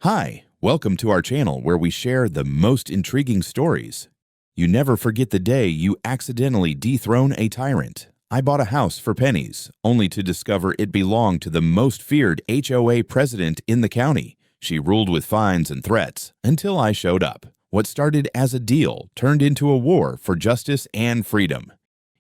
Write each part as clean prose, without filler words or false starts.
Hi, welcome to our channel where we share the most intriguing stories. You never forget the day you accidentally dethrone a tyrant. I bought a house for pennies, only to discover it belonged to the most feared HOA president in the county. She ruled with fines and threats until I showed up. What started as a deal turned into a war for justice and freedom.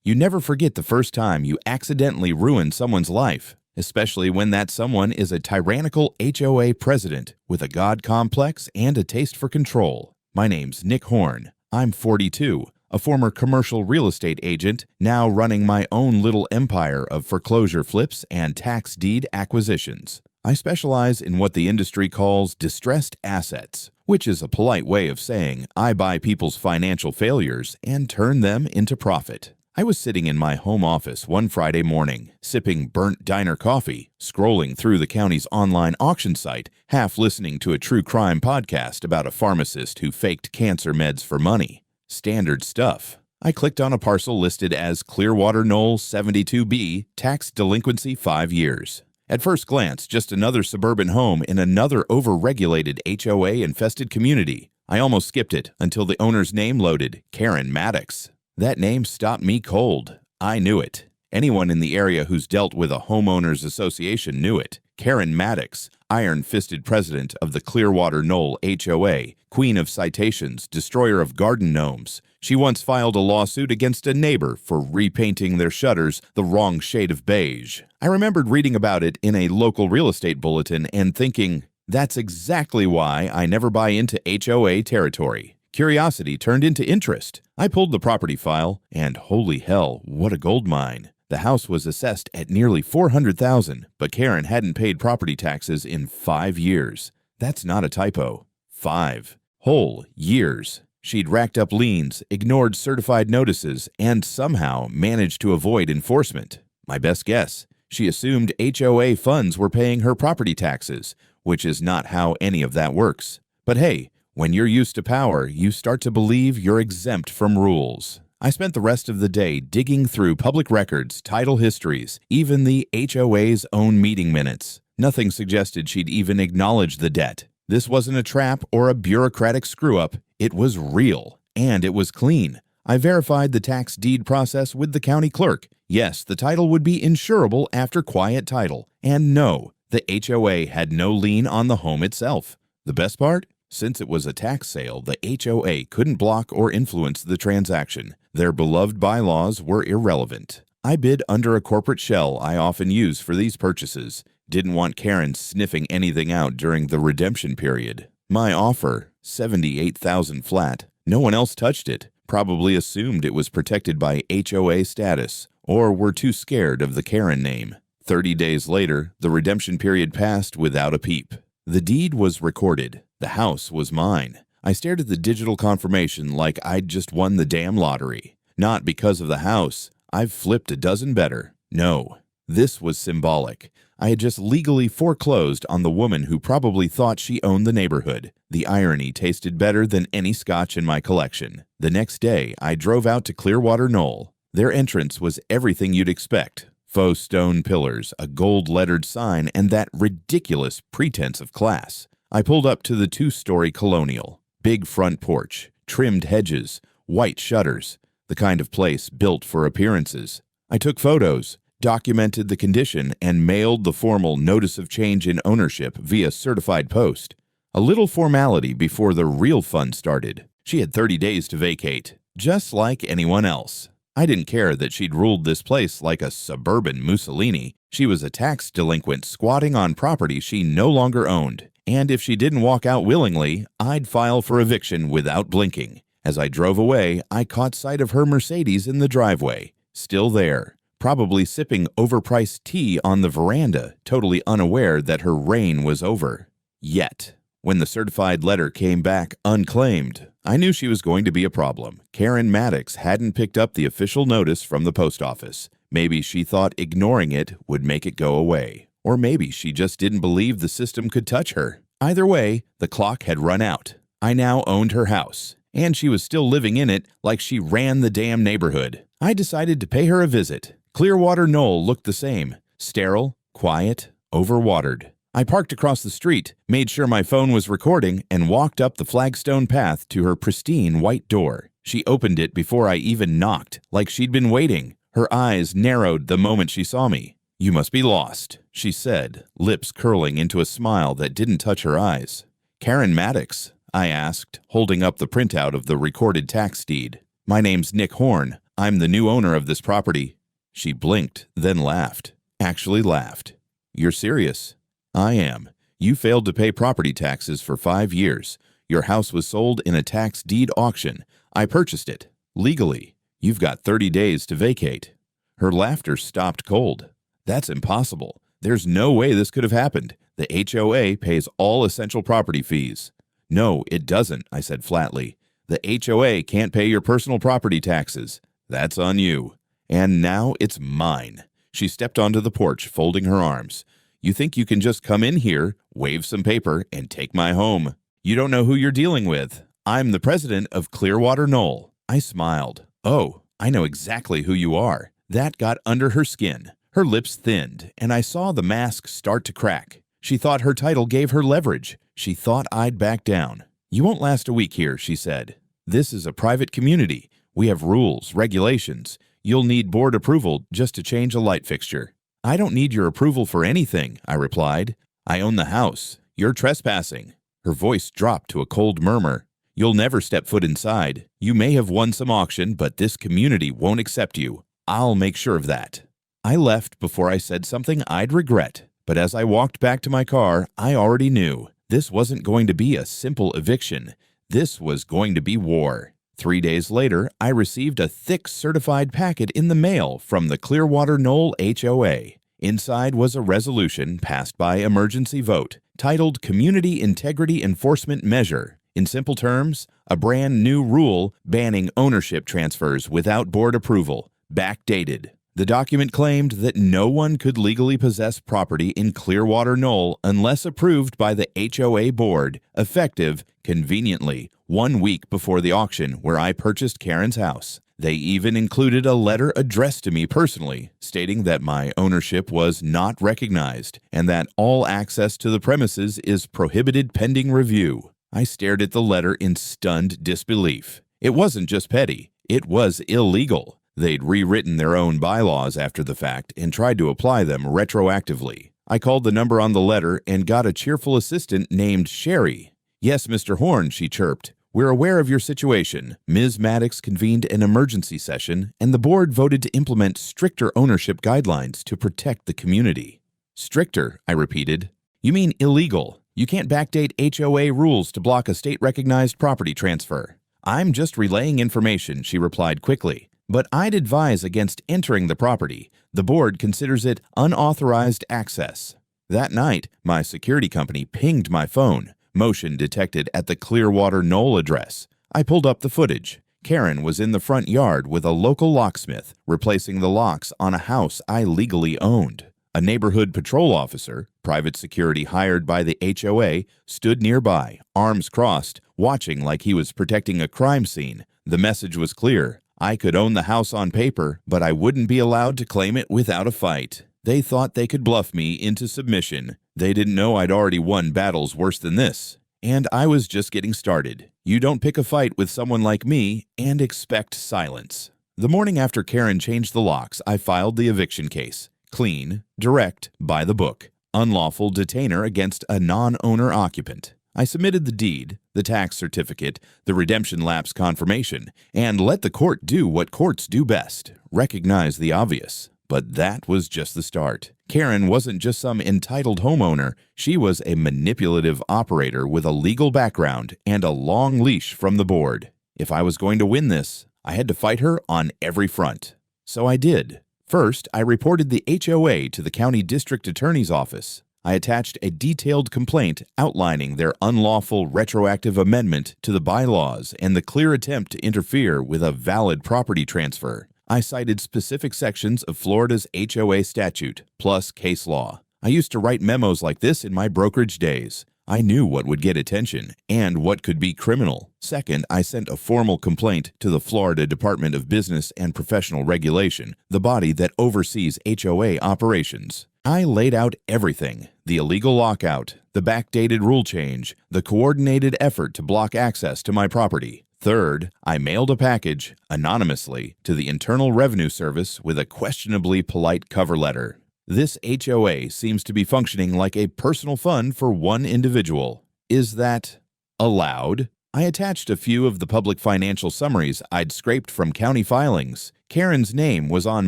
You never forget the first time you accidentally ruined someone's life, especially when that someone is a tyrannical HOA president with a god complex and a taste for control. My name's Nick Horn. I'm 42, a former commercial real estate agent, now running my own little empire of foreclosure flips and tax deed acquisitions. I specialize in what the industry calls distressed assets, which is a polite way of saying I buy people's financial failures and turn them into profit. I was sitting in my home office one Friday morning, sipping burnt diner coffee, scrolling through the county's online auction site, half listening to a true crime podcast about a pharmacist who faked cancer meds for money. Standard stuff. I clicked on a parcel listed as Clearwater Knoll 72B, tax delinquency 5 years. At first glance, just another suburban home in another over-regulated HOA-infested community. I almost skipped it until the owner's name loaded, Karen Maddox. That name stopped me cold. I knew it. Anyone in the area who's dealt with a homeowners association knew it. Karen Maddox, iron-fisted president of the Clearwater Knoll HOA, queen of citations, destroyer of garden gnomes. She once filed a lawsuit against a neighbor for repainting their shutters the wrong shade of beige. I remembered reading about it in a local real estate bulletin and thinking, that's exactly why I never buy into HOA territory. Curiosity turned into interest. I pulled the property file, and holy hell, what a gold mine. The house was assessed at nearly $400,000, but Karen hadn't paid property taxes in 5 years. That's not a typo. 5 whole years. She'd racked up liens, ignored certified notices, and somehow managed to avoid enforcement. My best guess, she assumed HOA funds were paying her property taxes, which is not how any of that works. But hey, when you're used to power, you start to believe you're exempt from rules. I spent the rest of the day digging through public records, title histories, even the HOA's own meeting minutes. Nothing suggested she'd even acknowledge the debt. This wasn't a trap or a bureaucratic screw-up. It was real, and it was clean. I verified the tax deed process with the county clerk. Yes, the title would be insurable after quiet title. And no, the HOA had no lien on the home itself. The best part? Since it was a tax sale, the HOA couldn't block or influence the transaction. Their beloved bylaws were irrelevant. I bid under a corporate shell I often use for these purchases. Didn't want Karen sniffing anything out during the redemption period. My offer, $78,000 flat. No one else touched it. Probably assumed it was protected by HOA status, or were too scared of the Karen name. 30 days later, the redemption period passed without a peep. The deed was recorded. The house was mine. I stared at the digital confirmation like I'd just won the damn lottery. Not because of the house. I've flipped a dozen better. No, this was symbolic. I had just legally foreclosed on the woman who probably thought she owned the neighborhood. The irony tasted better than any scotch in my collection. The next day, I drove out to Clearwater Knoll. Their entrance was everything you'd expect. Faux stone pillars, a gold-lettered sign, and that ridiculous pretense of class. I pulled up to the 2-story colonial. Big front porch, trimmed hedges, white shutters, the kind of place built for appearances. I took photos, documented the condition, and mailed the formal notice of change in ownership via certified post. A little formality before the real fun started. She had 30 days to vacate, just like anyone else. I didn't care that she'd ruled this place like a suburban Mussolini. She was a tax delinquent squatting on property she no longer owned. And if she didn't walk out willingly, I'd file for eviction without blinking. As I drove away, I caught sight of her Mercedes in the driveway. Still there. Probably sipping overpriced tea on the veranda, totally unaware that her reign was over. Yet, when the certified letter came back unclaimed, I knew she was going to be a problem. Karen Maddox hadn't picked up the official notice from the post office. Maybe she thought ignoring it would make it go away. Or maybe she just didn't believe the system could touch her. Either way, the clock had run out. I now owned her house, and she was still living in it like she ran the damn neighborhood. I decided to pay her a visit. Clearwater Knoll looked the same. Sterile, quiet, overwatered. I parked across the street, made sure my phone was recording, and walked up the flagstone path to her pristine white door. She opened it before I even knocked, like she'd been waiting. Her eyes narrowed the moment she saw me. "You must be lost," she said, lips curling into a smile that didn't touch her eyes. "Karen Maddox?" I asked, holding up the printout of the recorded tax deed. "My name's Nick Horn. I'm the new owner of this property." She blinked, then laughed. Actually laughed. "You're serious?" "I am. You failed to pay property taxes for 5 years. Your house was sold in a tax deed auction. I purchased it. Legally. You've got 30 days to vacate." Her laughter stopped cold. "That's impossible. There's no way this could have happened. The HOA pays all essential property fees." "No, it doesn't," I said flatly. "The HOA can't pay your personal property taxes. That's on you. And now it's mine." She stepped onto the porch, folding her arms. "You think you can just come in here, wave some paper, and take my home? You don't know who you're dealing with. I'm the president of Clearwater Knoll." I smiled. "Oh, I know exactly who you are." That got under her skin. Her lips thinned, and I saw the mask start to crack. She thought her title gave her leverage. She thought I'd back down. "You won't last a week here," she said. "This is a private community. We have rules, regulations. You'll need board approval just to change a light fixture." "I don't need your approval for anything," I replied. "I own the house. You're trespassing." Her voice dropped to a cold murmur. "You'll never step foot inside. You may have won some auction, but this community won't accept you. I'll make sure of that." I left before I said something I'd regret, but as I walked back to my car, I already knew this wasn't going to be a simple eviction. This was going to be war. 3 days later, I received a thick certified packet in the mail from the Clearwater Knoll HOA. Inside was a resolution passed by emergency vote titled Community Integrity Enforcement Measure. In simple terms, a brand new rule banning ownership transfers without board approval, backdated. The document claimed that no one could legally possess property in Clearwater Knoll unless approved by the HOA board, effective, conveniently, 1 week before the auction where I purchased Karen's house. They even included a letter addressed to me personally, stating that my ownership was not recognized and that all access to the premises is prohibited pending review. I stared at the letter in stunned disbelief. It wasn't just petty, it was illegal. They'd rewritten their own bylaws after the fact and tried to apply them retroactively. I called the number on the letter and got a cheerful assistant named Sherry. "Yes, Mr. Horn," she chirped. "We're aware of your situation. Ms. Maddox convened an emergency session, and the board voted to implement stricter ownership guidelines to protect the community." "Stricter," I repeated. "You mean illegal. You can't backdate HOA rules to block a state-recognized property transfer." "I'm just relaying information," she replied quickly. "But I'd advise against entering the property. The board considers it unauthorized access." That night, my security company pinged my phone. Motion detected at the Clearwater Knoll address. I pulled up the footage. Karen was in the front yard with a local locksmith, replacing the locks on a house I legally owned. A neighborhood patrol officer, private security hired by the HOA, stood nearby, arms crossed, watching like he was protecting a crime scene. The message was clear. I could own the house on paper, but I wouldn't be allowed to claim it without a fight. They thought they could bluff me into submission. They didn't know I'd already won battles worse than this. And I was just getting started. You don't pick a fight with someone like me and expect silence. The morning after Karen changed the locks, I filed the eviction case. Clean, direct, by the book. Unlawful detainer against a non-owner occupant. I submitted the deed, the tax certificate, the redemption lapse confirmation, and let the court do what courts do best, recognize the obvious. But that was just the start. Karen wasn't just some entitled homeowner. She was a manipulative operator with a legal background and a long leash from the board. If I was going to win this, I had to fight her on every front. So I did. First, I reported the HOA to the county district attorney's office. I attached a detailed complaint outlining their unlawful retroactive amendment to the bylaws and the clear attempt to interfere with a valid property transfer. I cited specific sections of Florida's HOA statute, plus case law. I used to write memos like this in my brokerage days. I knew what would get attention and what could be criminal. Second, I sent a formal complaint to the Florida Department of Business and Professional Regulation, the body that oversees HOA operations. I laid out everything: the illegal lockout, the backdated rule change, the coordinated effort to block access to my property. Third, I mailed a package, anonymously, to the Internal Revenue Service with a questionably polite cover letter. This HOA seems to be functioning like a personal fund for one individual. Is that allowed? I attached a few of the public financial summaries I'd scraped from county filings. Karen's name was on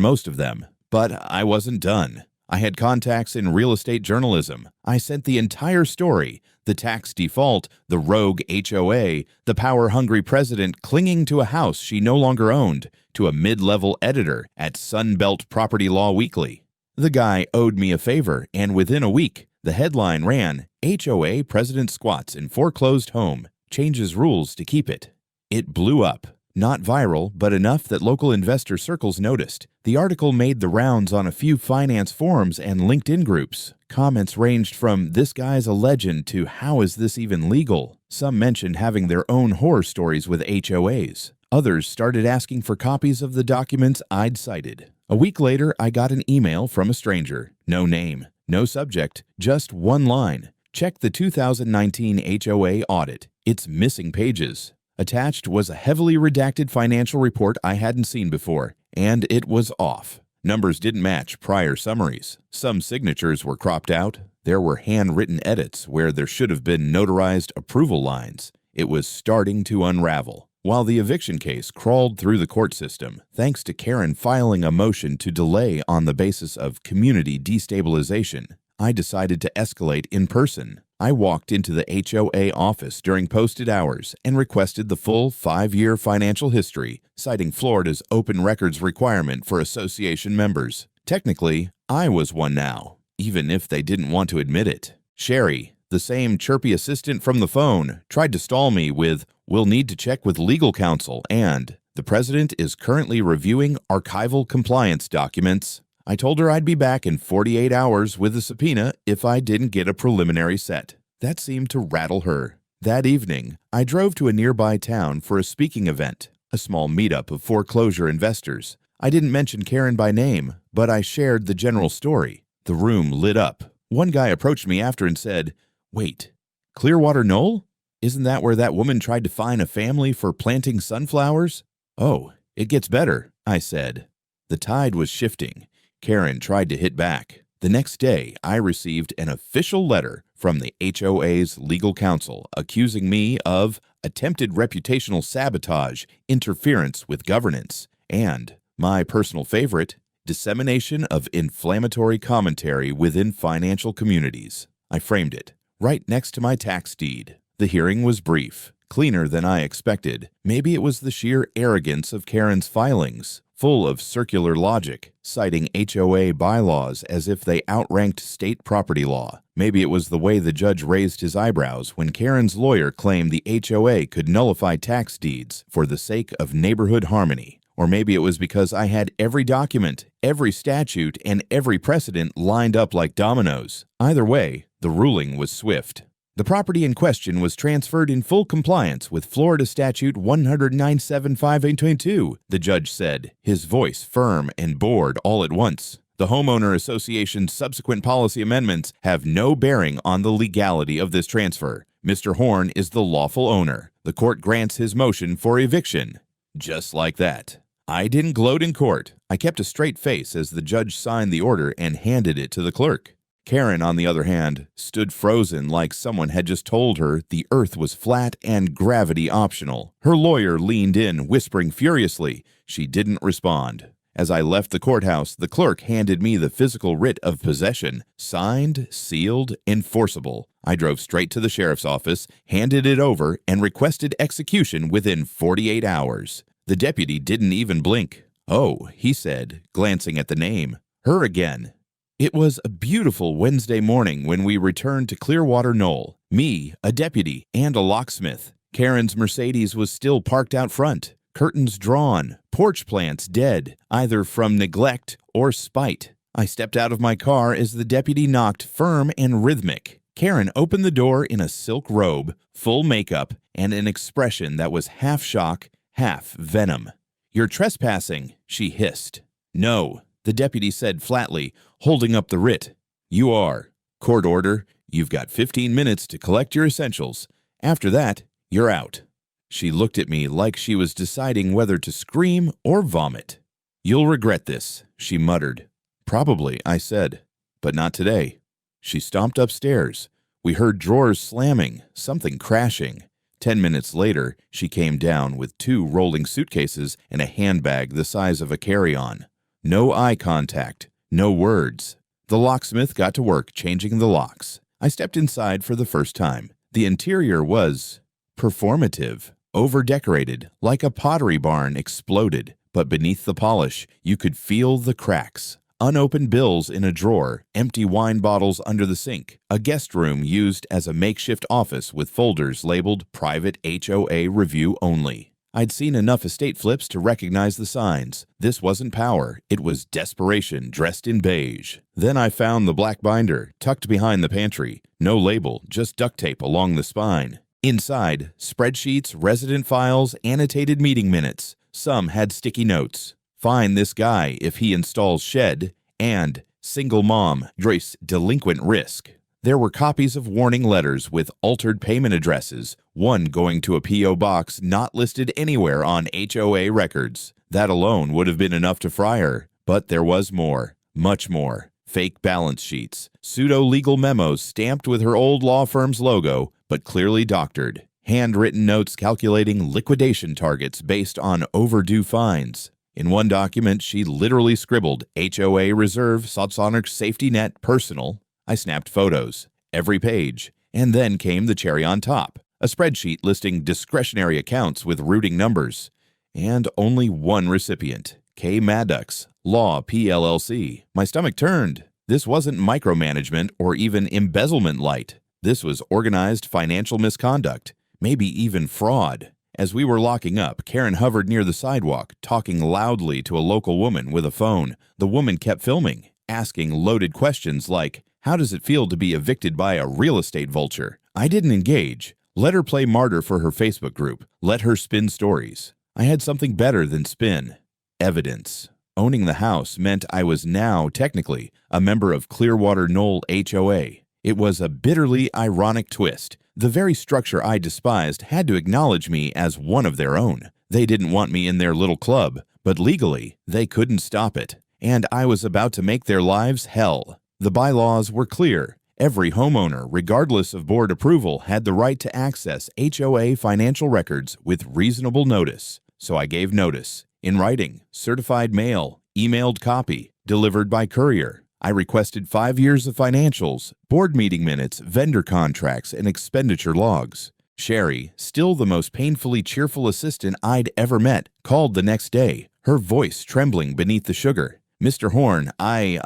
most of them, but I wasn't done. I had contacts in real estate journalism. I sent the entire story: the tax default, the rogue HOA, the power-hungry president clinging to a house she no longer owned, to a mid-level editor at Sunbelt Property Law Weekly. The guy owed me a favor, and within a week, the headline ran, "HOA President Squats in Foreclosed Home, Changes Rules to Keep It." It blew up. Not viral, but enough that local investor circles noticed. The article made the rounds on a few finance forums and LinkedIn groups. Comments ranged from "this guy's a legend" to "how is this even legal?" Some mentioned having their own horror stories with HOAs. Others started asking for copies of the documents I'd cited. A week later, I got an email from a stranger. No name, no subject, just one line: "Check the 2019 HOA audit. It's missing pages." Attached was a heavily redacted financial report I hadn't seen before, and it was off. Numbers didn't match prior summaries. Some signatures were cropped out. There were handwritten edits where there should have been notarized approval lines. It was starting to unravel. While the eviction case crawled through the court system, thanks to Karen filing a motion to delay on the basis of community destabilization, I decided to escalate in person. I walked into the HOA office during posted hours and requested the full 5-year financial history, citing Florida's open records requirement for association members. Technically, I was one now, even if they didn't want to admit it. Sherry, the same chirpy assistant from the phone, tried to stall me with, "We'll need to check with legal counsel," and "the president is currently reviewing archival compliance documents." I told her I'd be back in 48 hours with a subpoena if I didn't get a preliminary set. That seemed to rattle her. That evening, I drove to a nearby town for a speaking event, a small meetup of foreclosure investors. I didn't mention Karen by name, but I shared the general story. The room lit up. One guy approached me after and said, "Wait, Clearwater Knoll? Isn't that where that woman tried to fine a family for planting sunflowers?" "Oh, it gets better," I said. The tide was shifting. Karen tried to hit back. The next day, I received an official letter from the HOA's legal counsel accusing me of attempted reputational sabotage, interference with governance, and, my personal favorite, dissemination of inflammatory commentary within financial communities. I framed it right next to my tax deed. The hearing was brief, cleaner than I expected. Maybe it was the sheer arrogance of Karen's filings, full of circular logic, citing HOA bylaws as if they outranked state property law. Maybe it was the way the judge raised his eyebrows when Karen's lawyer claimed the HOA could nullify tax deeds for the sake of neighborhood harmony. Or maybe it was because I had every document, every statute, and every precedent lined up like dominoes. Either way, the ruling was swift. The property in question was transferred in full compliance with Florida Statute 197.522, the judge said, his voice firm and bored all at once. The Homeowner Association's subsequent policy amendments have no bearing on the legality of this transfer. Mr. Horn is the lawful owner. The court grants his motion for eviction. Just like that. I didn't gloat in court. I kept a straight face as the judge signed the order and handed it to the clerk. Karen, on the other hand, stood frozen like someone had just told her the earth was flat and gravity optional. Her lawyer leaned in, whispering furiously. She didn't respond. As I left the courthouse, the clerk handed me the physical writ of possession, signed, sealed, enforceable. I drove straight to the sheriff's office, handed it over, and requested execution within 48 hours. The deputy didn't even blink. "Oh," he said, glancing at the name. "Her again." It was a beautiful Wednesday morning when we returned to Clearwater Knoll. Me, a deputy, and a locksmith. Karen's Mercedes was still parked out front. Curtains drawn, porch plants dead, either from neglect or spite. I stepped out of my car as the deputy knocked firm and rhythmic. Karen opened the door in a silk robe, full makeup, and an expression that was half shock, half venom. "You're trespassing," she hissed. "No," the deputy said flatly, holding up the writ. You are. Court order. You've got 15 minutes to collect your essentials. After that, you're out." She looked at me like she was deciding whether to scream or vomit. "You'll regret this," she muttered. "Probably," I said, "but not today." She stomped upstairs. We heard drawers slamming, something crashing. 10 minutes later, she came down with 2 rolling suitcases and a handbag the size of a carry-on. No eye contact, no words. The locksmith got to work changing the locks. I stepped inside for the first time. The interior was performative, over-decorated, like a pottery barn exploded, but beneath the polish, you could feel the cracks. Unopened bills in a drawer, empty wine bottles under the sink, a guest room used as a makeshift office with folders labeled Private HOA Review Only. I'd seen enough estate flips to recognize the signs. This wasn't power, it was desperation dressed in beige. Then I found the black binder, tucked behind the pantry. No label, just duct tape along the spine. Inside, spreadsheets, resident files, annotated meeting minutes. Some had sticky notes. "Find this guy if he installs shed," and "Single mom, Joyce delinquent risk." There were copies of warning letters with altered payment addresses, one going to a P.O. box not listed anywhere on HOA records. That alone would have been enough to fry her. But there was more, much more. Fake balance sheets, pseudo-legal memos stamped with her old law firm's logo, but clearly doctored. Handwritten notes calculating liquidation targets based on overdue fines. In one document, she literally scribbled HOA Reserve Sotsonic Safety Net Personal. I snapped photos, every page, and then came the cherry on top, a spreadsheet listing discretionary accounts with routing numbers. And only one recipient, K. Maddox, Law PLLC. My stomach turned. This wasn't micromanagement or even embezzlement light. This was organized financial misconduct, maybe even fraud. As we were locking up, Karen hovered near the sidewalk, talking loudly to a local woman with a phone. The woman kept filming, asking loaded questions like, "How does it feel to be evicted by a real estate vulture?" I didn't engage. Let her play martyr for her Facebook group. Let her spin stories. I had something better than spin. Evidence. Owning the house meant I was now, technically, a member of Clearwater Knoll HOA. It was a bitterly ironic twist. The very structure I despised had to acknowledge me as one of their own. They didn't want me in their little club, but legally, they couldn't stop it. And I was about to make their lives hell. The bylaws were clear. Every homeowner, regardless of board approval, had the right to access HOA financial records with reasonable notice. So I gave notice. In writing, certified mail, emailed copy, delivered by courier. I requested 5 years of financials, board meeting minutes, vendor contracts, and expenditure logs. Sherry, still the most painfully cheerful assistant I'd ever met, called the next day, her voice trembling beneath the sugar. "Mr. Horn, I,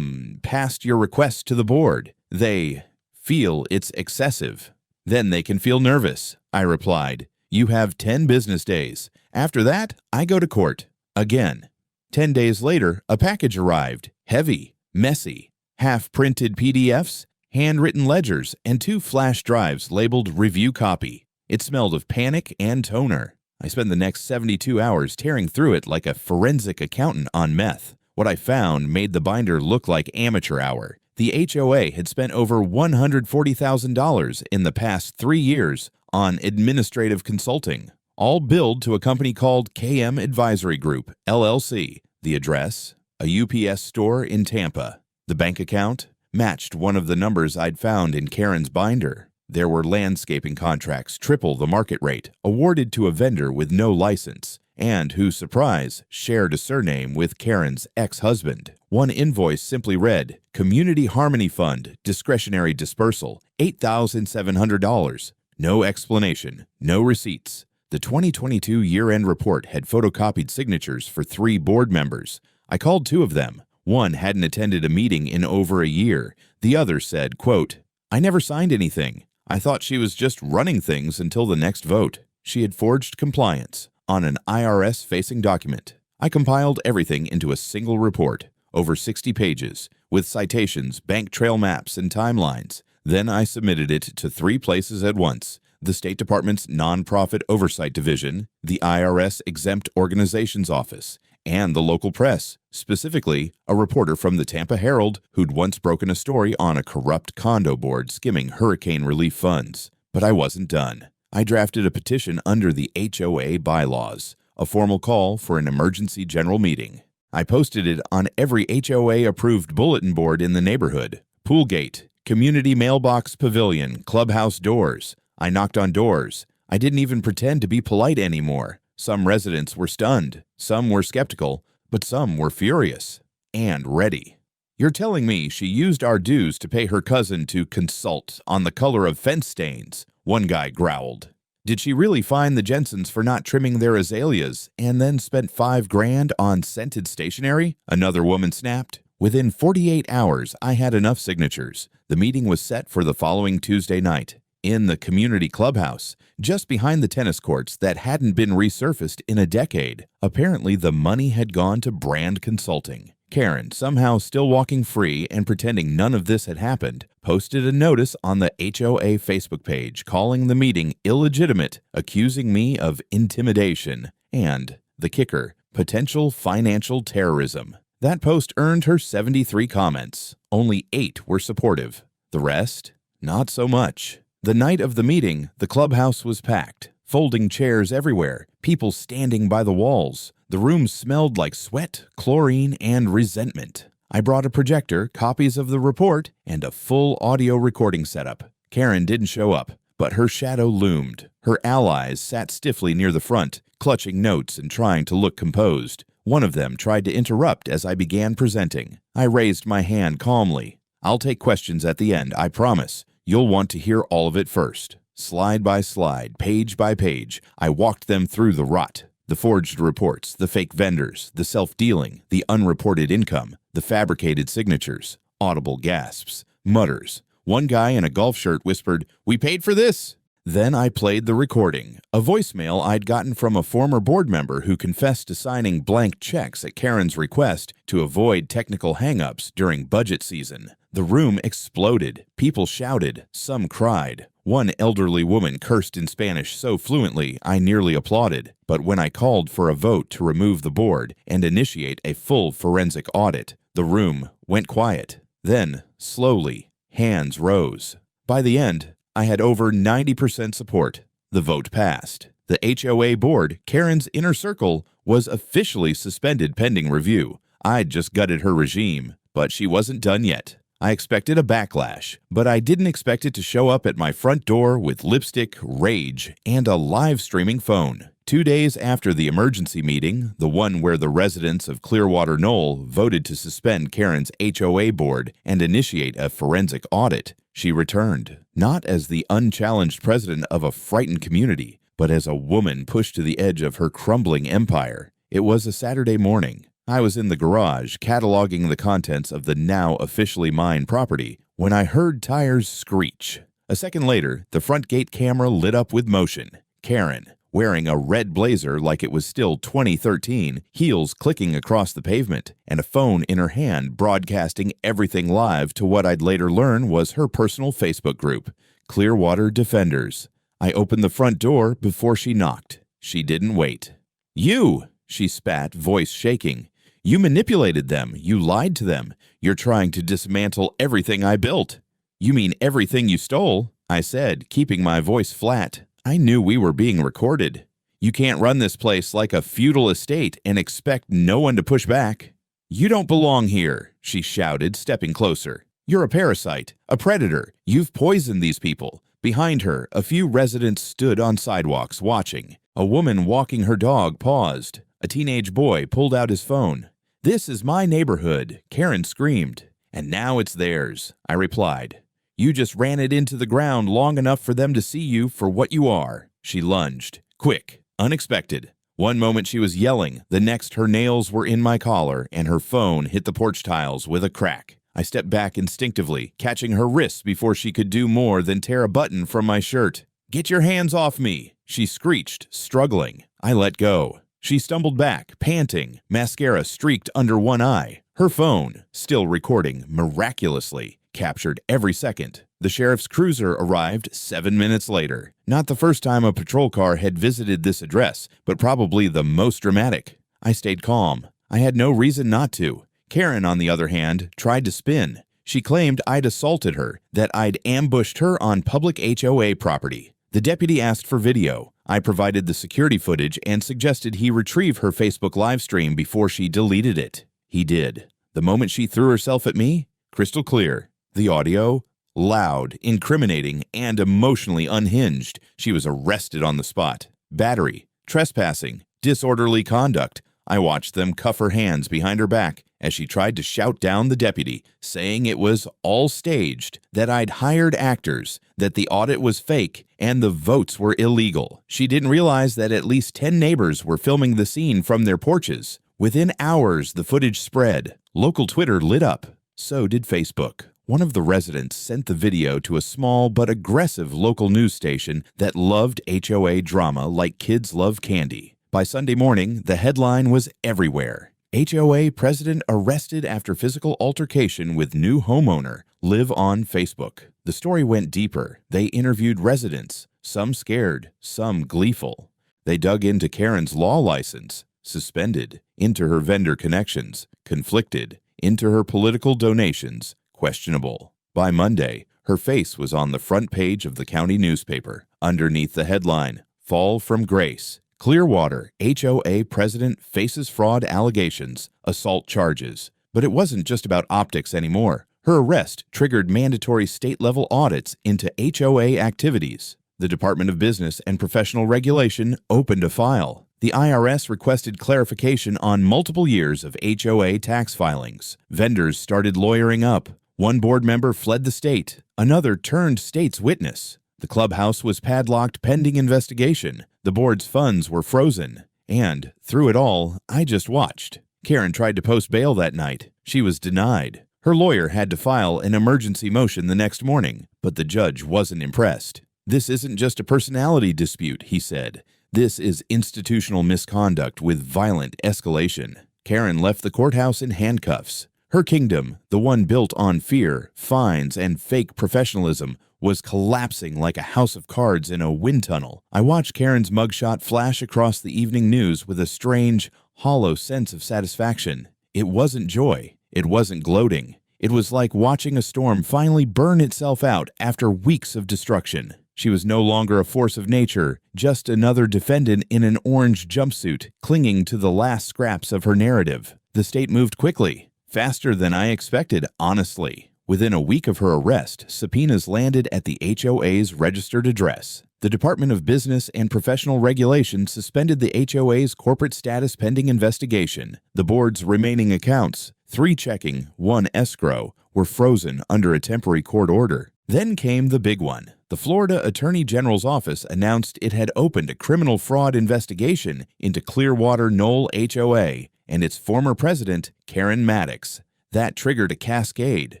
passed your request to the board. They feel it's excessive." "Then they can feel nervous," I replied. "You have 10 business days. After that, I go to court. Again." 10 days later, a package arrived. Heavy, messy, half-printed PDFs, handwritten ledgers, and 2 flash drives labeled review copy. It smelled of panic and toner. I spent the next 72 hours tearing through it like a forensic accountant on meth. What I found made the binder look like amateur hour. The HOA had spent over $140,000 in the past 3 years on administrative consulting, all billed to a company called KM Advisory Group, LLC. The address? A UPS store in Tampa. The bank account? Matched one of the numbers I'd found in Karen's binder. There were landscaping contracts triple the market rate, awarded to a vendor with no license, and who, surprise, shared a surname with Karen's ex-husband. One invoice simply read, "Community Harmony Fund, discretionary dispersal, $8,700. No explanation, no receipts. The 2022 year-end report had photocopied signatures for 3 board members. I called 2 of them. One hadn't attended a meeting in over a year. The other said, quote, "I never signed anything. I thought she was just running things until the next vote." She had forged compliance on an IRS-facing document. I compiled everything into a single report, over 60 pages, with citations, bank trail maps, and timelines. Then I submitted it to 3 places at once: the State Department's Nonprofit Oversight Division, the IRS Exempt Organizations Office, and the local press, specifically a reporter from the Tampa Herald who'd once broken a story on a corrupt condo board skimming hurricane relief funds. But I wasn't done. I drafted a petition under the HOA bylaws, a formal call for an emergency general meeting. I posted it on every HOA-approved bulletin board in the neighborhood: pool gate, community mailbox pavilion, clubhouse doors. I knocked on doors. I didn't even pretend to be polite anymore. Some residents were stunned, some were skeptical, but some were furious and ready. "You're telling me she used our dues to pay her cousin to consult on the color of fence stains?" one guy growled. "Did she really fine the Jensens for not trimming their azaleas and then spent $5,000 on scented stationery?" another woman snapped. Within 48 hours, I had enough signatures. The meeting was set for the following Tuesday night in the community clubhouse, just behind the tennis courts that hadn't been resurfaced in a decade. Apparently, the money had gone to brand consulting. Karen, somehow still walking free and pretending none of this had happened, posted a notice on the HOA Facebook page calling the meeting illegitimate, accusing me of intimidation, and, the kicker, potential financial terrorism. That post earned her 73 comments. Only 8 were supportive. The rest, not so much. The night of the meeting, the clubhouse was packed, folding chairs everywhere, people standing by the walls. The room smelled like sweat, chlorine, and resentment. I brought a projector, copies of the report, and a full audio recording setup. Karen didn't show up, but her shadow loomed. Her allies sat stiffly near the front, clutching notes and trying to look composed. One of them tried to interrupt as I began presenting. I raised my hand calmly. "I'll take questions at the end, I promise. You'll want to hear all of it first." Slide by slide, page by page, I walked them through the rot. The forged reports, the fake vendors, the self-dealing, the unreported income, the fabricated signatures, audible gasps, mutters. One guy in a golf shirt whispered, "We paid for this." Then I played the recording, a voicemail I'd gotten from a former board member who confessed to signing blank checks at Karen's request to avoid technical hang-ups during budget season. The room exploded. People shouted. Some cried. One elderly woman cursed in Spanish so fluently I nearly applauded. But when I called for a vote to remove the board and initiate a full forensic audit, the room went quiet. Then, slowly, hands rose. By the end, I had over 90% support. The vote passed. The HOA board, Karen's inner circle, was officially suspended pending review. I'd just gutted her regime, but she wasn't done yet. I expected a backlash, but I didn't expect it to show up at my front door with lipstick, rage, and a live streaming phone. 2 days after the emergency meeting, the one where the residents of Clearwater Knoll voted to suspend Karen's HOA board and initiate a forensic audit, she returned, not as the unchallenged president of a frightened community, but as a woman pushed to the edge of her crumbling empire. It was a Saturday morning. I was in the garage cataloging the contents of the now officially mine property when I heard tires screech. A second later, the front gate camera lit up with motion. Karen, wearing a red blazer like it was still 2013, heels clicking across the pavement, and a phone in her hand broadcasting everything live to what I'd later learn was her personal Facebook group, Clearwater Defenders. I opened the front door before she knocked. She didn't wait. "You!" she spat, voice shaking. "You manipulated them. You lied to them. You're trying to dismantle everything I built." "You mean everything you stole?" I said, keeping my voice flat. I knew we were being recorded. "You can't run this place like a feudal estate and expect no one to push back." "You don't belong here," she shouted, stepping closer. "You're a parasite, a predator. You've poisoned these people." Behind her, a few residents stood on sidewalks watching. A woman walking her dog paused. A teenage boy pulled out his phone. "This is my neighborhood," Karen screamed. "And now it's theirs," I replied. "You just ran it into the ground long enough for them to see you for what you are." She lunged. Quick, unexpected. One moment she was yelling, the next her nails were in my collar and her phone hit the porch tiles with a crack. I stepped back instinctively, catching her wrists before she could do more than tear a button from my shirt. "Get your hands off me," she screeched, struggling. I let go. She stumbled back, panting, mascara streaked under one eye. Her phone, still recording miraculously, captured every second. The sheriff's cruiser arrived 7 minutes later. Not the first time a patrol car had visited this address, but probably the most dramatic. I stayed calm. I had no reason not to. Karen, on the other hand, tried to spin. She claimed I'd assaulted her, that I'd ambushed her on public HOA property. The deputy asked for video. I provided the security footage and suggested he retrieve her Facebook live stream before she deleted it. He did. The moment she threw herself at me, crystal clear. The audio, loud, incriminating, and emotionally unhinged. She was arrested on the spot. Battery, trespassing, disorderly conduct. I watched them cuff her hands behind her back as she tried to shout down the deputy, saying it was all staged, that I'd hired actors, that the audit was fake, and the votes were illegal. She didn't realize that at least 10 neighbors were filming the scene from their porches. Within hours, the footage spread. Local Twitter lit up. So did Facebook. One of the residents sent the video to a small but aggressive local news station that loved HOA drama like kids love candy. By Sunday morning, the headline was everywhere. HOA president arrested after physical altercation with new homeowner, live on Facebook. The story went deeper. They interviewed residents, some scared, some gleeful. They dug into Karen's law license, suspended, into her vendor connections, conflicted, into her political donations, questionable. By Monday, her face was on the front page of the county newspaper, underneath the headline, Fall from Grace. Clearwater HOA president faces fraud allegations, assault charges. But it wasn't just about optics anymore. Her arrest triggered mandatory state-level audits into HOA activities. The Department of Business and Professional Regulation opened a file. The IRS requested clarification on multiple years of HOA tax filings. Vendors started lawyering up. One board member fled the state. Another turned state's witness. The clubhouse was padlocked pending investigation. The board's funds were frozen. And, through it all, I just watched. Karen tried to post bail that night. She was denied. Her lawyer had to file an emergency motion the next morning, but the judge wasn't impressed. This isn't just a personality dispute, he said. This is institutional misconduct with violent escalation. Karen left the courthouse in handcuffs. Her kingdom, the one built on fear, fines, and fake professionalism, was collapsing like a house of cards in a wind tunnel. I watched Karen's mugshot flash across the evening news with a strange, hollow sense of satisfaction. It wasn't joy. It wasn't gloating. It was like watching a storm finally burn itself out after weeks of destruction. She was no longer a force of nature, just another defendant in an orange jumpsuit, clinging to the last scraps of her narrative. The state moved quickly, faster than I expected, honestly. Within a week of her arrest, subpoenas landed at the HOA's registered address. The Department of Business and Professional Regulation suspended the HOA's corporate status pending investigation. The board's remaining accounts, 3 checking, 1 escrow, were frozen under a temporary court order. Then came the big one. The Florida Attorney General's office announced it had opened a criminal fraud investigation into Clearwater Knoll HOA and its former president, Karen Maddox. That triggered a cascade.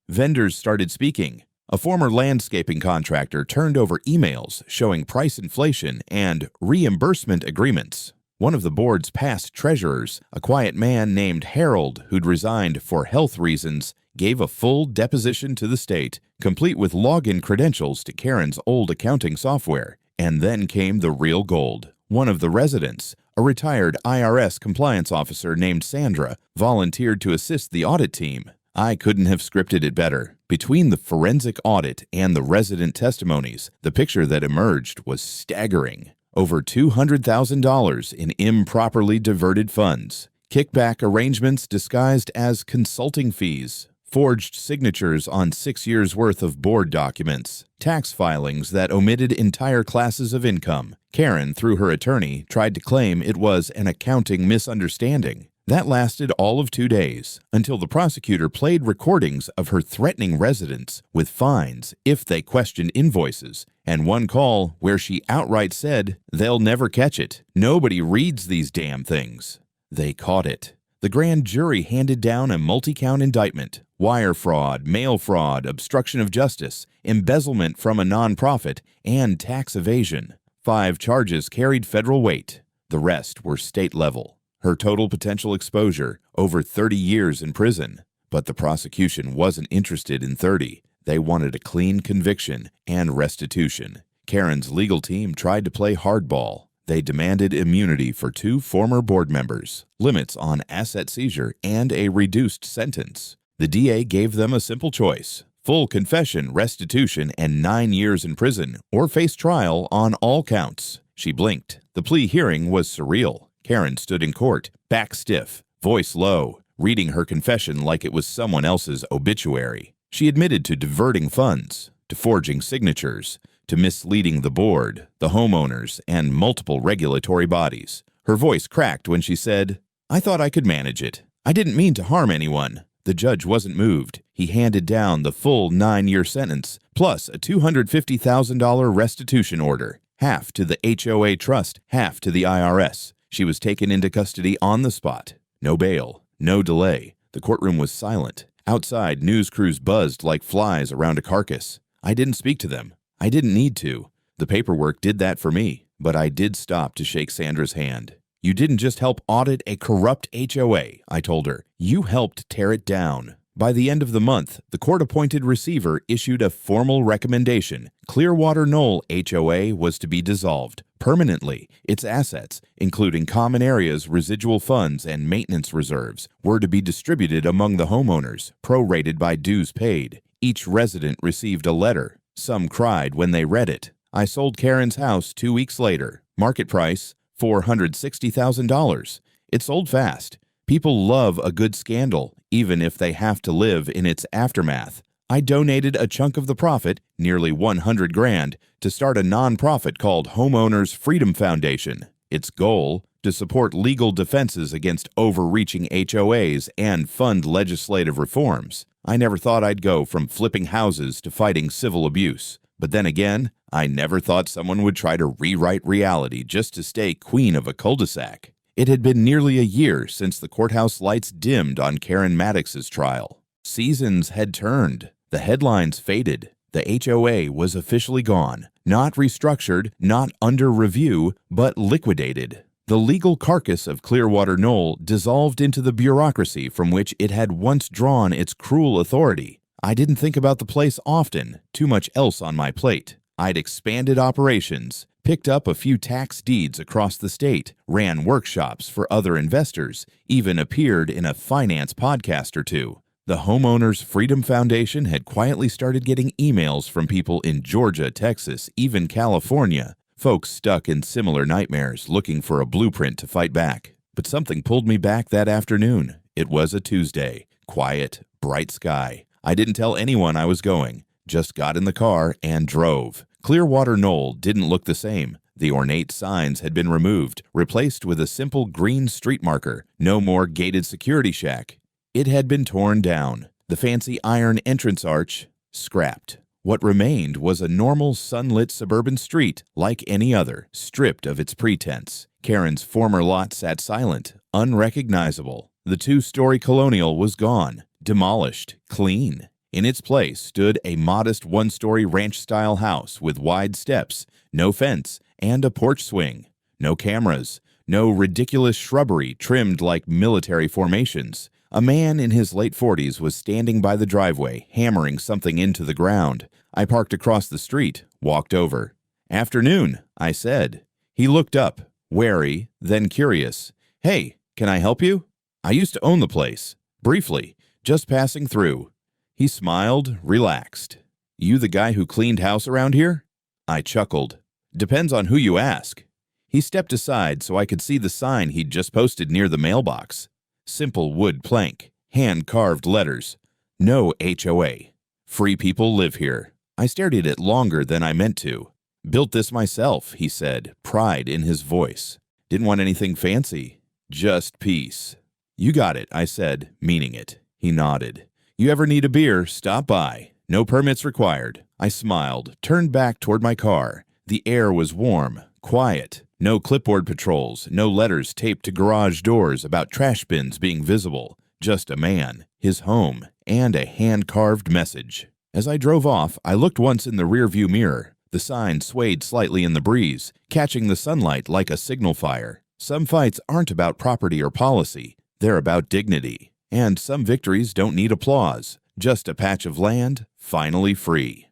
Vendors started speaking. A former landscaping contractor turned over emails showing price inflation and reimbursement agreements. One of the board's past treasurers, a quiet man named Harold who'd resigned for health reasons, gave a full deposition to the state, complete with login credentials to Karen's old accounting software. And then came the real gold. One of the residents, a retired IRS compliance officer named Sandra, volunteered to assist the audit team. I couldn't have scripted it better. Between the forensic audit and the resident testimonies, the picture that emerged was staggering. Over $200,000 in improperly diverted funds, kickback arrangements disguised as consulting fees, forged signatures on 6 years' worth of board documents, tax filings that omitted entire classes of income. Karen, through her attorney, tried to claim it was an accounting misunderstanding. That lasted all of 2 days, until the prosecutor played recordings of her threatening residents with fines if they questioned invoices, and one call where she outright said, "They'll never catch it. Nobody reads these damn things." They caught it. The grand jury handed down a multi-count indictment: wire fraud, mail fraud, obstruction of justice, embezzlement from a nonprofit, and tax evasion. 5 charges carried federal weight. The rest were state level. Her total potential exposure, over 30 years in prison. But the prosecution wasn't interested in 30. They wanted a clean conviction and restitution. Karen's legal team tried to play hardball. They demanded immunity for 2 former board members, limits on asset seizure, and a reduced sentence. The DA gave them a simple choice: full confession, restitution, and 9 years in prison, or face trial on all counts. She blinked. The plea hearing was surreal. Karen stood in court, back stiff, voice low, reading her confession like it was someone else's obituary. She admitted to diverting funds, to forging signatures, to misleading the board, the homeowners, and multiple regulatory bodies. Her voice cracked when she said, "I thought I could manage it. I didn't mean to harm anyone." The judge wasn't moved. He handed down the full 9-year sentence, plus a $250,000 restitution order, half to the HOA trust, half to the IRS. She was taken into custody on the spot. No bail, no delay. The courtroom was silent. Outside, news crews buzzed like flies around a carcass. I didn't speak to them. I didn't need to. The paperwork did that for me, but I did stop to shake Sandra's hand. "You didn't just help audit a corrupt HOA," I told her. "You helped tear it down." By the end of the month, the court-appointed receiver issued a formal recommendation. Clearwater Knoll HOA was to be dissolved permanently. Its assets, including common areas, residual funds, and maintenance reserves, were to be distributed among the homeowners, prorated by dues paid. Each resident received a letter. Some cried when they read it. I sold Karen's house 2 weeks later. Market price, $460,000. It sold fast. People love a good scandal, even if they have to live in its aftermath. I donated a chunk of the profit, nearly $100 grand, to start a nonprofit called Homeowners Freedom Foundation. Its goal, to support legal defenses against overreaching HOAs and fund legislative reforms. I never thought I'd go from flipping houses to fighting civil abuse. But then again, I never thought someone would try to rewrite reality just to stay queen of a cul-de-sac. It had been nearly a year since the courthouse lights dimmed on Karen Maddox's trial. Seasons had turned. The headlines faded. The HOA was officially gone. Not restructured, not under review, but liquidated. The legal carcass of Clearwater Knoll dissolved into the bureaucracy from which it had once drawn its cruel authority. I didn't think about the place often, too much else on my plate. I'd expanded operations, picked up a few tax deeds across the state, ran workshops for other investors, even appeared in a finance podcast or 2. The Homeowners Freedom Foundation had quietly started getting emails from people in Georgia, Texas, even California, folks stuck in similar nightmares looking for a blueprint to fight back. But something pulled me back that afternoon. It was a Tuesday. Quiet, bright sky. I didn't tell anyone I was going. Just got in the car and drove. Clearwater Knoll didn't look the same. The ornate signs had been removed, replaced with a simple green street marker. No more gated security shack. It had been torn down. The fancy iron entrance arch, scrapped. What remained was a normal sunlit suburban street like any other, stripped of its pretense. Karen's former lot sat silent, unrecognizable. The 2-story colonial was gone, demolished, clean. In its place stood a modest 1-story ranch-style house with wide steps, no fence, and a porch swing. No cameras, no ridiculous shrubbery trimmed like military formations. A man in his late 40s was standing by the driveway, hammering something into the ground. I parked across the street, walked over. "Afternoon," I said. He looked up, wary, then curious. "Hey, can I help you? I used to own the place. Briefly, just passing through." He smiled, relaxed. "You the guy who cleaned house around here?" I chuckled. "Depends on who you ask." He stepped aside so I could see the sign he'd just posted near the mailbox. Simple wood plank, hand-carved letters. No HOA. Free people live here. I stared at it longer than I meant to. "Built this myself," he said, pride in his voice. "Didn't want anything fancy. Just peace." "You got it," I said, meaning it. He nodded. "You ever need a beer, stop by. No permits required." I smiled, turned back toward my car. The air was warm, quiet. No clipboard patrols, no letters taped to garage doors about trash bins being visible. Just a man, his home, and a hand-carved message. As I drove off, I looked once in the rearview mirror. The sign swayed slightly in the breeze, catching the sunlight like a signal fire. Some fights aren't about property or policy. They're about dignity. And some victories don't need applause. Just a patch of land, finally free.